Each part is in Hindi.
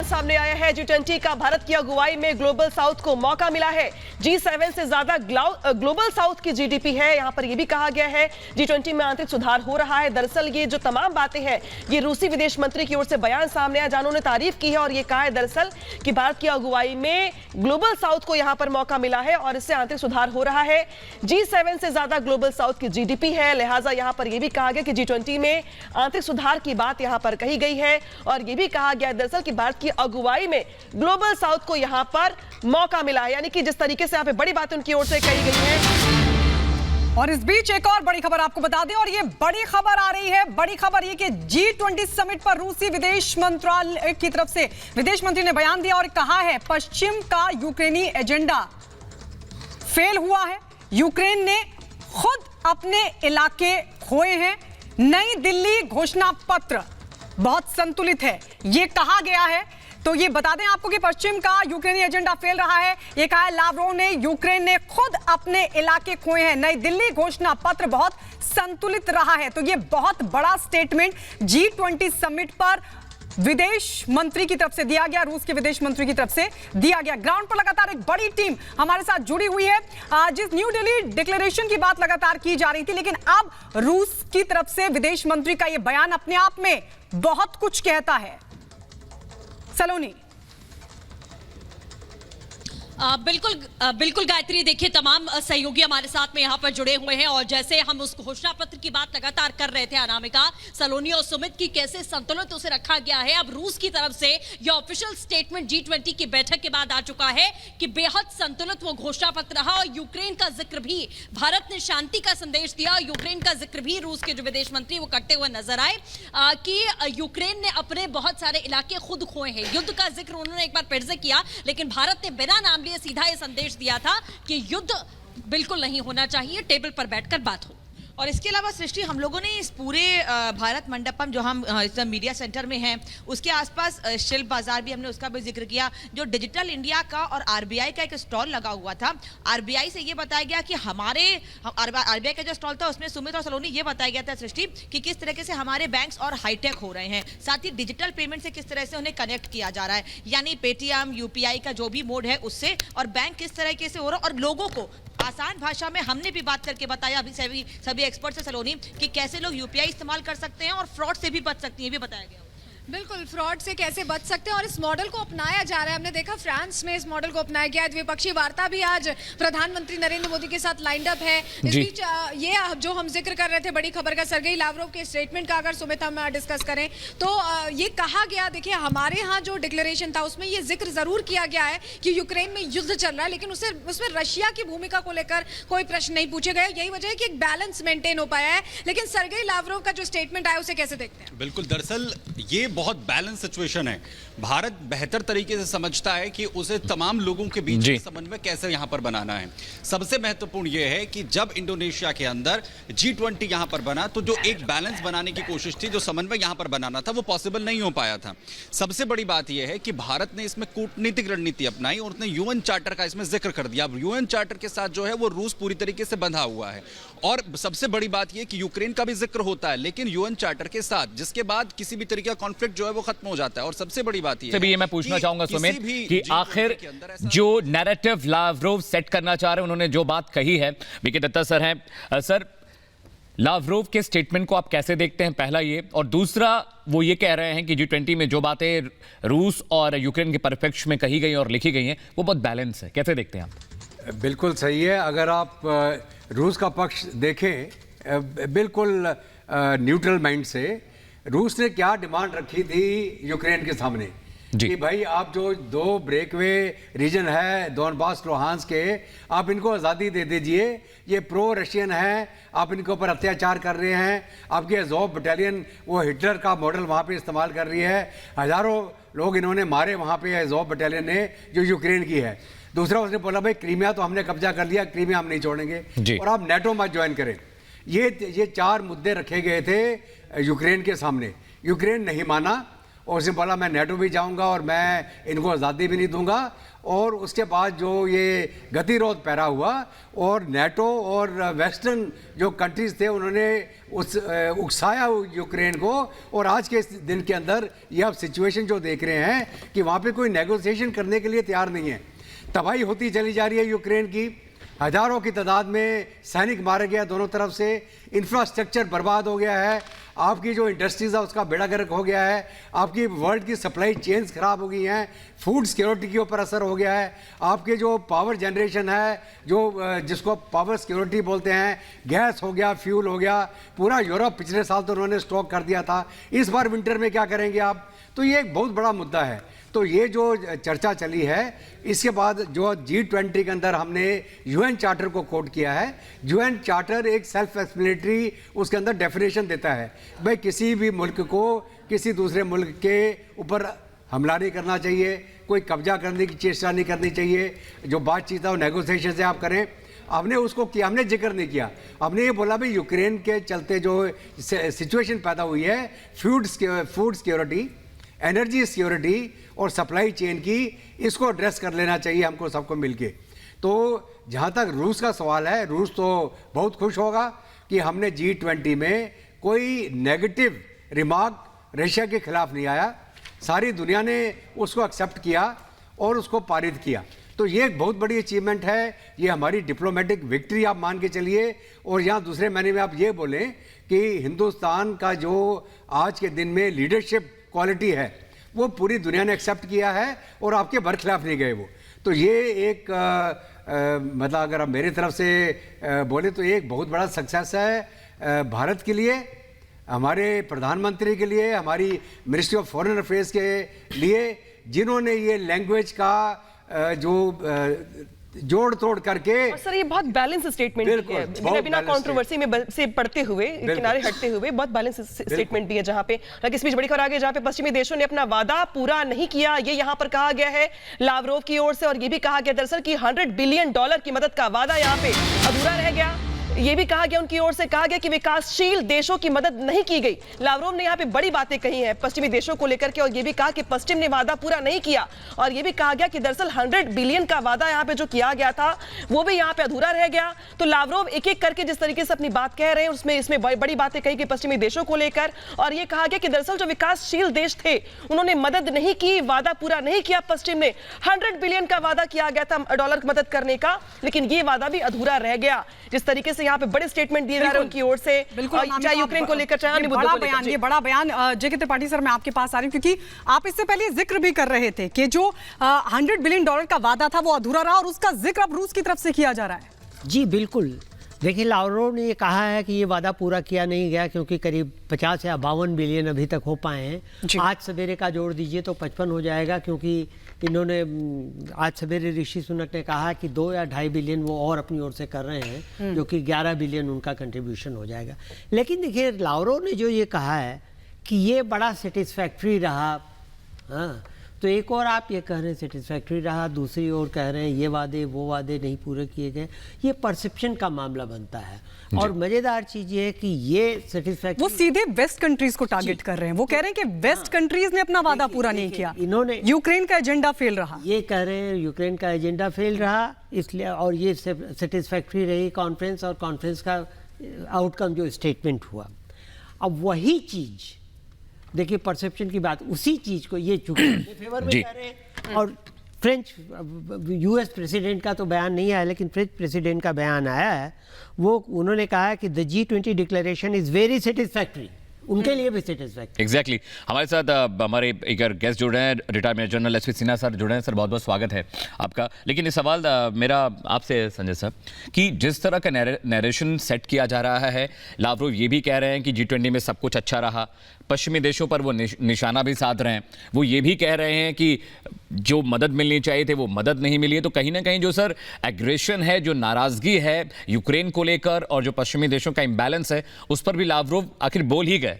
सामने आया है। G20 का भारत की अगुवाई में ग्लोबल साउथ को मौका मिला है। G7 से ज्यादा ग्लोबल साउथ की जीडीपी है। यहां पर यह भी कहा गया है G20 में आंतरिक सुधार हो रहा है। दरअसल ये जो तमाम बातें हैं, ये रूसी विदेश मंत्री की ओर से बयान सामने आया, जहां उन्होंने तारीफ की है और ये कहा है दरअसल कि भारत की अगुवाई में ग्लोबल साउथ को यहां पर मौका मिला है और इससे आंतरिक सुधार हो रहा है। G7 से ज्यादा ग्लोबल साउथ की जीडीपी है, लिहाजा यहां पर यह भी कहा गया कि G20 में आंतरिक सुधार की बात यहां पर कही गई है और यह भी कहा गया दरअसल कि भारत की अगुवाई में ग्लोबल साउथ को यहां पर मौका मिला है। यानी कि जिस तरीके से यहां पे बड़ी बात उनकी ओर से कही गई है। और इस बीच एक और बड़ी खबर आपको बता दें, और ये बड़ी खबर आ रही है। बड़ी खबर ये कि G20 समिट पर रूसी विदेश मंत्रालय की तरफ से विदेश मंत्री ने बयान दिया और कहा है पश्चिम का यूक्रेनी एजेंडा फेल हुआ है। यूक्रेन ने खुद अपने इलाके खोए हैं। नई दिल्ली घोषणा पत्र बहुत संतुलित है, ये कहा गया है। तो ये बता दें आपको कि पश्चिम का यूक्रेनी एजेंडा फेल रहा है, ये कहा है लावरोव ने। यूक्रेन ने खुद अपने इलाके खोए हैं। नई दिल्ली घोषणा पत्र बहुत संतुलित रहा है। तो ये बहुत बड़ा स्टेटमेंट G20 समिट पर विदेश मंत्री की तरफ से दिया गया, रूस के विदेश मंत्री की तरफ से दिया गया। ग्राउंड पर लगातार एक बड़ी टीम हमारे साथ जुड़ी हुई है। जिस न्यू दिल्ली डिक्लेरेशन की बात लगातार की जा रही थी, लेकिन अब रूस की तरफ से विदेश मंत्री का यह बयान अपने आप में बहुत कुछ कहता है। सलोनी। बिल्कुल गायत्री, देखिए तमाम सहयोगी हमारे साथ में यहाँ पर जुड़े हुए हैं और जैसे हम उस घोषणा पत्र की बात लगातार कर रहे थे अनामिका, सलोनी और सुमित की कैसे संतुलित उसे रखा गया है। अब रूस की तरफ से यह ऑफिशियल स्टेटमेंट G20 की बैठक के बाद आ चुका है कि बेहद संतुलित वो घोषणा पत्र रहा और यूक्रेन का जिक्र भी, भारत ने शांति का संदेश दिया। यूक्रेन का जिक्र भी रूस के जो विदेश मंत्री वो करते हुए नजर आए कि यूक्रेन ने अपने बहुत सारे इलाके खुद खोए हैं। युद्ध का जिक्र उन्होंने एक बार फिर से किया, लेकिन भारत ने बिना नाम लिए सीधा ये संदेश दिया था कि युद्ध बिल्कुल नहीं होना चाहिए, टेबल पर बैठकर बात हो। और इसके अलावा सृष्टि, हम लोगों ने इस पूरे भारत मंडपम जो हम इस मीडिया सेंटर में हैं, उसके आसपास शिल्प बाजार भी हमने उसका भी जिक्र किया, जो डिजिटल इंडिया का और आरबीआई का एक स्टॉल लगा हुआ था। आरबीआई से ये बताया गया कि हमारे आरबीआई का जो स्टॉल था उसमें सुमित और सलोनी ये बताया गया था सृष्टि कि किस तरीके से हमारे बैंक्स और हाईटेक हो रहे हैं, साथ ही डिजिटल पेमेंट से किस तरह से उन्हें कनेक्ट किया जा रहा है, यानी पेटीएम यूपीआई का जो भी मोड है उससे, और बैंक किस तरीके से हो रहा है। और लोगों को आसान भाषा में हमने भी बात करके बताया अभी सभी एक्सपर्ट से सलोनी कि कैसे लोग यूपीआई इस्तेमाल कर सकते हैं और फ्रॉड से भी बच सकती हैं, भी बताया गया। बिल्कुल, फ्रॉड से कैसे बच सकते हैं और इस मॉडल को अपनाया जा रहा है। हमने देखा फ्रांस में इस मॉडल को अपनाया गया है। द्विपक्षीय वार्ता भी आज प्रधानमंत्री नरेंद्र मोदी के साथ लाइंड अप है। इस बीच ये जो हम जिक्र कर रहे थे बड़ी खबर का, सर्गेई लावरोव के स्टेटमेंट का अगर सुमित हम डिस्कस करें तो ये कहा गया, देखिए हमारे यहाँ जो डिक्लेरेशन था उसमें ये जिक्र जरूर किया गया है कि यूक्रेन में युद्ध चल रहा है, लेकिन उसमें रशिया की भूमिका को लेकर कोई प्रश्न नहीं पूछे गए। यही वजह है कि एक बैलेंस मेंटेन हो पाया है। लेकिन सर्गेई लावरोव का जो स्टेटमेंट आया उसे कैसे देखते हैं? बिल्कुल, दरअसल ये बहुत बैलेंस सिचुएशन है। भारत बेहतर तरीके से समझता है कि उसे तमाम लोगों के बीच समन्वय कैसे यहां पर बनाना है। सबसे महत्वपूर्ण यह है कि जब इंडोनेशिया के अंदर G20 यहां पर बना तो जो एक बैलेंस बनाने की कोशिश थी, जो समन्वय यहां पर बनाना था, वो पॉसिबल नहीं हो पाया था। सबसे बड़ी बात यह है कि भारत ने इसमें कूटनीतिक रणनीति अपनाई और उसने यूएन चार्टर का इसमें जिक्र कर दिया। अब यूएन चार्टर के साथ जो है वो रूस पूरी तरीके से बंधा हुआ है। और सबसे बड़ी बात यह कि यूक्रेन का भी जिक्र होता है, लेकिन यूएन चार्टर के साथ, जिसके बाद किसी भी तरीके का कॉन्फ्लिक्ट जो है वो खत्म हो जाता है। और सबसे बड़ी बात यह है, मैं पूछना चाहूंगा सुमित कि आखिर जो नैरेटिव लावरोव सेट करना चाह रहे हैं, उन्होंने जो बात कही है, विकी दत्ता सर हैं। सर, लावरोव के स्टेटमेंट को आप कैसे देखते हैं, पहला ये, और दूसरा वो ये कह रहे हैं कि G20 में जो बातें रूस और यूक्रेन के परिप्रेक्ष्य में कही गई और लिखी गई हैं वो बहुत बैलेंस है, कैसे देखते हैं आप? बिल्कुल सही है। अगर आप रूस का पक्ष देखें बिल्कुल न्यूट्रल माइंड से, रूस ने क्या डिमांड रखी थी यूक्रेन के सामने कि भाई आप जो दो ब्रेकवे रीजन है डोनबास लुहांस्क के, आप इनको आज़ादी दे दीजिए। ये प्रो रशियन है, आप इनके ऊपर अत्याचार कर रहे हैं। आपकी अज़ोव बटालियन वो हिटलर का मॉडल वहाँ पे इस्तेमाल कर रही है। हज़ारों लोग इन्होंने मारे वहाँ पे अज़ोव बटालियन ने, जो यूक्रेन की है। दूसरा उसने बोला भाई क्रीमिया तो हमने कब्जा कर लिया, क्रीमिया हम नहीं छोड़ेंगे और आप नेटो मत ज्वाइन करें। ये 4 मुद्दे रखे गए थे यूक्रेन के सामने। यूक्रेन नहीं माना और उसने बोला मैं नेटो भी जाऊंगा और मैं इनको आज़ादी भी नहीं दूंगा। और उसके बाद जो ये गतिरोध पैदा हुआ और नेटो और वेस्टर्न जो कंट्रीज थे उन्होंने उकसाया यूक्रेन को, और आज के इस दिन के अंदर ये आप सिचुएशन जो देख रहे हैं कि वहाँ पे कोई नेगोशिएशन करने के लिए तैयार नहीं है। तबाही होती चली जा रही है यूक्रेन की, हजारों की तादाद में सैनिक मारे गए दोनों तरफ से, इंफ्रास्ट्रक्चर बर्बाद हो गया है, आपकी जो इंडस्ट्रीज है उसका बेड़ा गर्क हो गया है, आपकी वर्ल्ड की सप्लाई चेन्स खराब हो गई हैं, फूड सिक्योरिटी के ऊपर असर हो गया है, आपके जो पावर जनरेशन है जो जिसको पावर सिक्योरिटी बोलते हैं, गैस हो गया, फ्यूल हो गया, पूरा यूरोप पिछले साल तो उन्होंने स्टॉक कर दिया था, इस बार विंटर में क्या करेंगे आप? तो ये एक बहुत बड़ा मुद्दा है। तो ये जो चर्चा चली है, इसके बाद जो G20 के अंदर हमने UN चार्टर को कोट किया है, UN चार्टर एक सेल्फ एक्सप्लेनेटरी उसके अंदर डेफिनेशन देता है भाई किसी भी मुल्क को किसी दूसरे मुल्क के ऊपर हमला नहीं करना चाहिए, कोई कब्जा करने की चेष्टा नहीं करनी चाहिए, जो बातचीत है वो नेगोशिएशन से आप करें। हमने उसको किया, हमने जिक्र नहीं किया, हमने ये बोला भाई यूक्रेन के चलते जो सिचुएशन पैदा हुई है, फूड सिक्योरिटी, एनर्जी सिक्योरिटी और सप्लाई चेन की, इसको एड्रेस कर लेना चाहिए हमको सबको मिलके। तो जहाँ तक रूस का सवाल है, रूस तो बहुत खुश होगा कि हमने G20 में कोई नेगेटिव रिमार्क रशिया के खिलाफ नहीं आया, सारी दुनिया ने उसको एक्सेप्ट किया और उसको पारित किया। तो ये एक बहुत बड़ी अचीवमेंट है, ये हमारी डिप्लोमेटिक विक्ट्री आप मान के चलिए। और यहाँ दूसरे महीने में आप ये बोलें कि हिंदुस्तान का जो आज के दिन में लीडरशिप क्वालिटी है वो पूरी दुनिया ने एक्सेप्ट किया है और आपके बरखिलाफ नहीं गए वो। तो ये एक मतलब अगर आप मेरी तरफ से बोले तो एक बहुत बड़ा सक्सेस है भारत के लिए, हमारे प्रधानमंत्री के लिए, हमारी मिनिस्ट्री ऑफ फॉरेन अफेयर्स के लिए, जिन्होंने ये लैंग्वेज का जो जोड़ तोड़ करके। और सर ये बहुत बैलेंस स्टेटमेंट है, बिना कंट्रोवर्सी में से पढ़ते हुए, किनारे हटते हुए बहुत बैलेंस स्टेटमेंट भी है, जहां पे इस बीच बड़ी खबर आ गई जहां पे पश्चिमी देशों ने अपना वादा पूरा नहीं किया, ये यहां पर कहा गया है लावरोव की ओर से। और ये भी कहा गया दरअसल कि $100 बिलियन की मदद का वादा यहां पे अधूरा रह गया। ये भी कहा गया, उनकी ओर से कहा गया कि विकासशील देशों की मदद नहीं की गई। लावरोव ने यहाँ पे बड़ी बातें कही हैं पश्चिमी देशों को लेकर के, और ये भी कहा कि पश्चिम ने वादा पूरा नहीं किया। और ये भी कहा गया कि दरअसल 100 बिलियन का वादा यहाँ पे जो किया गया था वो भी यहाँ पे अधूरा रह गया। तो लावरोव एक एक करके जिस तरीके से अपनी बात कह रहे हैं उसमें इसमें बड़ी बातें कही कि पश्चिमी देशों को लेकर, और ये कहा गया कि दरअसल जो विकासशील देश थे उन्होंने मदद नहीं की, वादा पूरा नहीं किया पश्चिम ने। 100 बिलियन का वादा किया गया था डॉलर मदद करने का, लेकिन ये वादा भी अधूरा रह गया। जिस तरीके से यहाँ पे बड़े स्टेटमेंट दिए जा रहे हैं उनकी ओर से, चाहे यूक्रेन को लेकर चाहे अन्य मुद्दों को लेकर। ये बड़ा बयान जेके त्रिपाठी सर, मैं आपके पास आ रही हूं क्योंकि आप इससे पहले जिक्र भी कर रहे थे कि जो $100 बिलियन का वादा था वो अधूरा रहा, और उसका जिक्र अब रूस की तरफ से किया जा रहा है। जी बिल्कुल, देखिए लावरोव ने ये कहा है कि ये वादा पूरा किया नहीं गया क्योंकि करीब 50 या 52 बिलियन अभी तक हो पाए हैं। आज सवेरे का जोड़ दीजिए तो 55 हो जाएगा, क्योंकि इन्होंने आज सवेरे ऋषि सुनक ने कहा कि 2 या 2.5 बिलियन वो और अपनी ओर से कर रहे हैं, जो कि 11 बिलियन उनका कंट्रीब्यूशन हो जाएगा। लेकिन देखिए लावरोव ने जो ये कहा है कि ये बड़ा सेटिस्फैक्ट्री रहा, हाँ, तो एक और आप ये कह रहे हैं सेटिस्फैक्ट्री रहा, दूसरी ओर कह रहे हैं ये वादे वो वादे नहीं पूरे किए गए। ये परसेप्शन का मामला बनता है। और मजेदार चीज ये है कि ये सेटिस्फैक्ट्री, वो सीधे वेस्ट कंट्रीज को टारगेट कर रहे हैं। वो कह रहे हैं कि वेस्ट कंट्रीज ने अपना वादा पूरा नहीं किया, इन्होंने यूक्रेन का एजेंडा फेल रहा। ये कह रहे हैं यूक्रेन का एजेंडा फेल रहा इसलिए, और ये सेटिस्फैक्ट्री रही कॉन्फ्रेंस, और कॉन्फ्रेंस का आउटकम जो स्टेटमेंट हुआ। अब वही चीज देखिए, परसेप्शन की बात, उसी चीज को ये चुके फेवर में कर रहे हैं। और फ्रेंच यूएस प्रेसिडेंट का तो बयान नहीं आया, लेकिन फ्रेंच प्रेसिडेंट का बयान आया है। वो उन्होंने कहा है कि the G20 declaration is very satisfactory, उनके लिए भी सेटिस्फैक्ट्री। एग्जैक्टली। हमारे साथ हमारे एक गेस्ट जुड़े हैं, retired major general S P Sinha sir जुड़े हैं। सर बहुत बहुत स्वागत है आपका। लेकिन ये सवाल मेरा आपसे संजय सर कि जिस तरह का नरेशन सेट किया जा रहा है, लावरोव ये भी कह रहे हैं कि G20 में सब कुछ अच्छा रहा, पश्चिमी देशों पर वो निशाना भी साध रहे हैं, वो ये भी कह रहे हैं कि जो मदद मिलनी चाहिए थे वो मदद नहीं मिली है। तो कहीं ना कहीं जो सर एग्रेशन है, जो नाराजगी है यूक्रेन को लेकर और जो पश्चिमी देशों का इम्बैलेंस है, उस पर भी लावरोव आखिर बोल ही गए।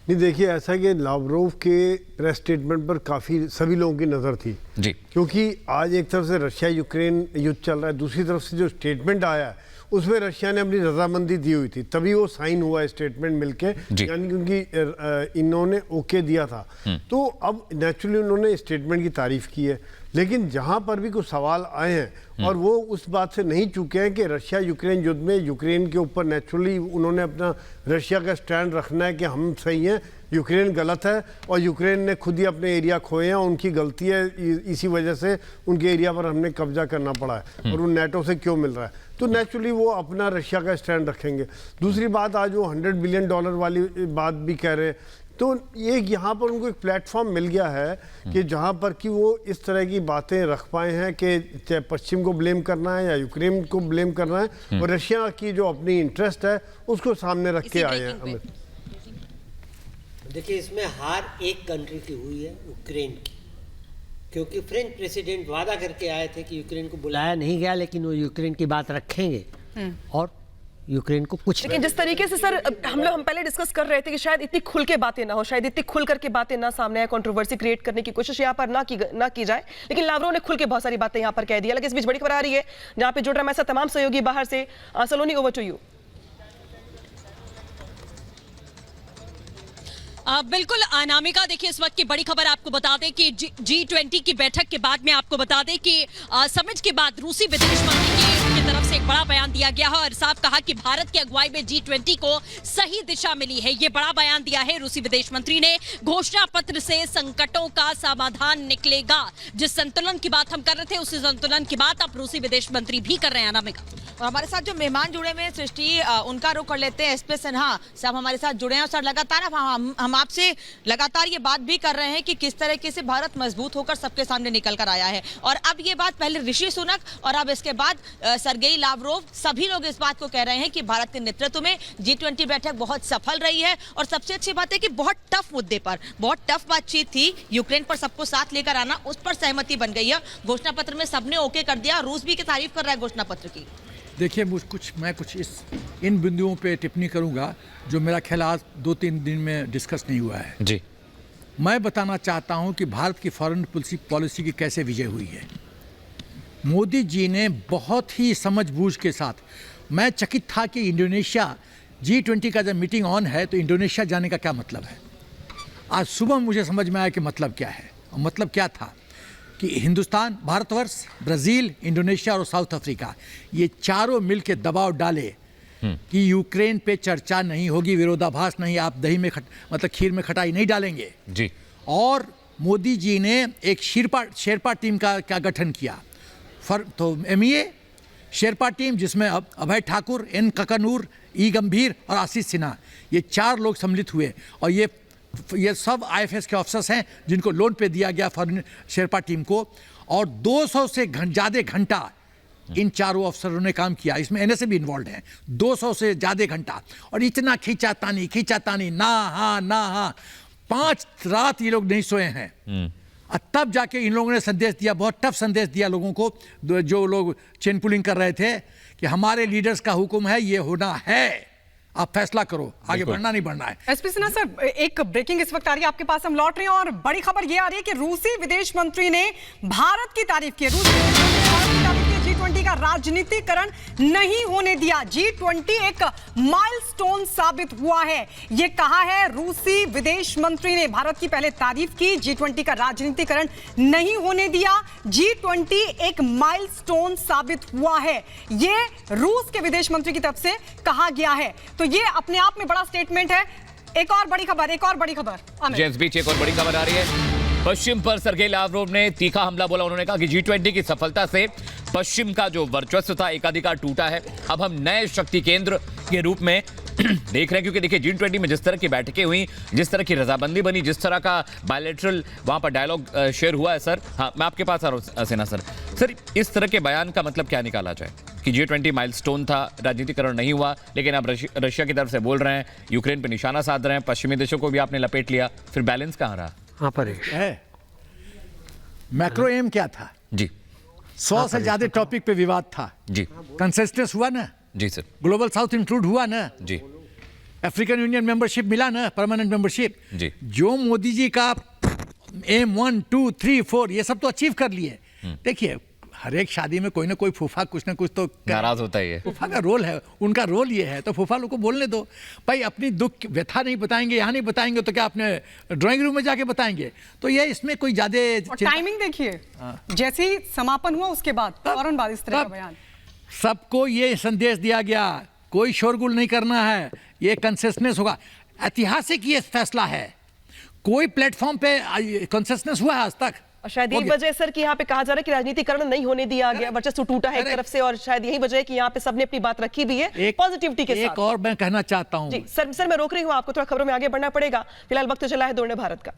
नहीं, देखिए ऐसा है कि लावरोव के प्रेस स्टेटमेंट पर काफ़ी सभी लोगों की नज़र थी जी, क्योंकि आज एक तरफ से रशिया यूक्रेन युद्ध चल रहा है, दूसरी तरफ से जो स्टेटमेंट आया है उसमें रशिया ने अपनी रजामंदी दी हुई थी, तभी वो साइन हुआ स्टेटमेंट मिलके, यानी क्योंकि इन्होंने ओके दिया था। तो अब नेचुरली उन्होंने स्टेटमेंट की तारीफ की है, लेकिन जहां पर भी कुछ सवाल आए हैं और वो उस बात से नहीं चूके हैं कि रशिया यूक्रेन युद्ध में यूक्रेन के ऊपर नेचुरली उन्होंने अपना रशिया का स्टैंड रखना है कि हम सही हैं, यूक्रेन गलत है और यूक्रेन ने खुद ही अपने एरिया खोए हैं, उनकी गलती है, इसी वजह से उनके एरिया पर हमने कब्जा करना पड़ा है और उन नेटो से क्यों मिल रहा है। तो नेचुरली वो अपना रशिया का स्टैंड रखेंगे। दूसरी बात, आज वो $100 बिलियन वाली बात भी कह रहे हैं, तो ये यहाँ पर उनको एक प्लेटफॉर्म मिल गया है कि जहाँ पर कि वो इस तरह की बातें रख पाए हैं कि चाहे पश्चिम को ब्लेम करना है या यूक्रेन को ब्लेम करना है, और रशिया की जो अपनी इंटरेस्ट है उसको सामने रख के आए हैं। देखिए, इसमें हार एक कंट्री की हुई है, यूक्रेन की, क्योंकि फ्रेंच प्रेसिडेंट वादा करके आए थे कि यूक्रेन को बुलाया नहीं गया, लेकिन वो यूक्रेन की बात रखेंगे और यूक्रेन को कुछ। लेकिन जिस तरीके से सर हम पहले डिस्कस कर रहे थे कि शायद इतनी खुल के बातें ना हो, शायद इतनी खुल करके बातें ना सामने आए, कंट्रोवर्सी क्रिएट करने की कोशिश यहाँ पर ना की जाए, लेकिन लावरोव ने खुल के बहुत सारी बातें यहाँ पर कह दिया। लेकिन इस बीच बड़ी खबर आ रही है जहाँ पे जुड़ रहा है हमारे साथ तमाम सहयोगी बाहर से। सलोनी, ओवर टू यू। बिल्कुल अनामिका, देखिए इस वक्त की बड़ी खबर आपको बता दें कि G20 की बैठक के बाद में आपको बता दें कि समिट के बाद रूसी विदेश मंत्री की तरफ से एक बड़ा बयान दिया गया है और साफ कहा कि भारत की अगुवाई में G20 को सही दिशा मिली है। ये बड़ा बयान दिया है रूसी विदेश मंत्री ने। घोषणा पत्र से संकटों का समाधान निकलेगा। जिस संतुलन की बात हम कर रहे थे, उसी संतुलन की बात अब रूसी विदेश मंत्री भी कर रहे हैं अनामिका। और हमारे साथ जो मेहमान जुड़े हुए हैं सृष्टि, उनका रुख कर लेते हैं। SP सिन्हा साहब हमारे साथ जुड़े हैं और सर लगातार हम आपसे लगातार ये बात भी कर रहे हैं कि किस तरीके से भारत मजबूत होकर सबके सामने निकल कर आया है, और अब ये बात पहले ऋषि सुनक और अब इसके बाद सरगेई लावरोव, सभी लोग इस बात को कह रहे हैं कि भारत के नेतृत्व में G20 बैठक बहुत सफल रही है। और सबसे अच्छी बात है कि बहुत टफ मुद्दे पर बहुत टफ बातचीत थी। यूक्रेन पर सबको साथ लेकर आना, उस पर सहमति बन गई है। घोषणा पत्र में सबने ओके कर दिया। रूस भी की तारीफ कर रहा है घोषणा पत्र की। देखिए, मैं कुछ इन बिंदुओं पे टिप्पणी करूंगा जो मेरा ख्याल आज 2-3 दिन में डिस्कस नहीं हुआ है। जी, मैं बताना चाहता हूं कि भारत की फॉरेन पॉलिसी की कैसे विजय हुई है। मोदी जी ने बहुत ही समझबूझ के साथ, मैं चकित था कि इंडोनेशिया G20 का जब मीटिंग ऑन है तो इंडोनेशिया जाने का क्या मतलब है। आज सुबह मुझे समझ में आया कि मतलब क्या है। और मतलब क्या था कि हिंदुस्तान, भारतवर्ष, ब्राज़ील, इंडोनेशिया और साउथ अफ्रीका, ये चारों मिलकर दबाव डाले कि यूक्रेन पे चर्चा नहीं होगी, विरोधाभास नहीं, आप दही में मतलब खीर में खटाई नहीं डालेंगे जी। और मोदी जी ने एक शेरपा टीम का गठन किया। तो MEA शेरपा टीम, जिसमें अभय ठाकुर, N ककानूर, E गंभीर और आशीष सिन्हा, ये 4 लोग सम्मिलित हुए। और ये सब IFS के ऑफिसर्स हैं जिनको लोन पे दिया गया फॉरेन शेरपा टीम को। और 200 से ज़्यादा घंटा इन चारों अफसरों ने काम किया। इसमें NSA भी इन्वॉल्व है। 200 से ज़्यादा घंटा, और इतना खींचातानी ना हाँ 5 रात ये लोग नहीं सोए हैं। और तब जाके इन लोगों ने संदेश दिया, बहुत टफ संदेश दिया लोगों को, जो लोग चेन पुलिंग कर रहे थे, कि हमारे लीडर्स का हुक्म है, ये होना है, आप फैसला करो, आगे बढ़ना नहीं बढ़ना है। SP सिन्हा सर, एक ब्रेकिंग इस वक्त आ रही है आपके पास, हम लौट रहे हैं और बड़ी खबर ये आ रही है कि रूसी विदेश मंत्री ने भारत की तारीफ की। रूसी विदेश मंत्री ने भारत की तारीफ की। G20 का राजनीतिकरण नहीं होने दिया। G20 एक माइलस्टोन साबित हुआ है, ये कहा है रूसी विदेश मंत्री ने। भारत की पहले तारीफ की, G20 का राजनीतिकरण नहीं होने दिया। G20 एक माइलस्टोन साबित हुआ है, ये रूस के विदेश मंत्री की तरफ से कहा गया है। तो ये अपने आप में बड़ा स्टेटमेंट है। एक और बड़ी खबर एक और बड़ी खबर आ रही है। पश्चिम पर सरगेई लावरोव ने तीखा हमला बोला। उन्होंने कहा कि G20 की सफलता से पश्चिम का जो वर्चस्व था, एकाधिकार टूटा है। अब हम नए शक्ति केंद्र के रूप में देख रहे हैं, क्योंकि देखिए G20 में जिस तरह की बैठकें हुई, जिस तरह की रजाबंदी बनी, जिस तरह का बायलैटरल वहां पर डायलॉग शेयर हुआ है। सर, हाँ, मैं आपके पास आ रहा हूं सिन्हा सर। इस तरह के बयान का मतलब क्या निकाला जाए कि G20 माइलस्टोन था, राजनीतिकरण नहीं हुआ, लेकिन अब रशिया की तरफ से बोल रहे हैं, यूक्रेन पर निशाना साध रहे हैं, पश्चिमी देशों को भी आपने लपेट लिया, फिर बैलेंस कहाँ रहा? हाँ पर मैक्रो एम क्या था जी? 100 से ज्यादा टॉपिक पे विवाद था जी। कंसेंसस हुआ ना जी सर। ग्लोबल साउथ इंक्लूड हुआ ना जी। अफ्रीकन यूनियन मेंबरशिप मिला ना, परमानेंट मेंबरशिप जी। जो मोदी जी का एम 1, 2, 3, 4 ये सब तो अचीव कर लिए। देखिए, हर एक शादी में कोई ना कोई फूफा कुछ ना कुछ तो नाराज होता ही है। फूफा का रोल है, उनका रोल ये है, तो फूफा लोग को बोलने दो भाई। अपनी दुख व्यथा नहीं बताएंगे, यहाँ नहीं बताएंगे तो क्या अपने ड्राइंग रूम में जाके बताएंगे? तो ये इसमें कोई ज्यादा टाइमिंग देखिए, जैसे ही समापन हुआ उसके बाद फौरन बाद इस तरह का बयान। सबको ये संदेश दिया गया, कोई शोरगुल नहीं करना है, ये कंसेशनेस होगा। ऐतिहासिक ये फैसला है, कोई प्लेटफॉर्म पे कंसेशनेस हुआ है आज तक। और शायद यही वजह सर कि यहाँ पे कहा जा रहा है कि राजनीतिकरण नहीं होने दिया गया, वर्चस्व टूटा है एक तरफ से, और शायद यही वजह है कि यहाँ पे सबने अपनी बात रखी भी है पॉजिटिविटी के साथ। एक और मैं कहना चाहता हूँ जी सर मैं रोक रही हूँ आपको, थोड़ा खबरों में आगे बढ़ना पड़ेगा, फिलहाल वक्त चला है दौड़ने भारत का।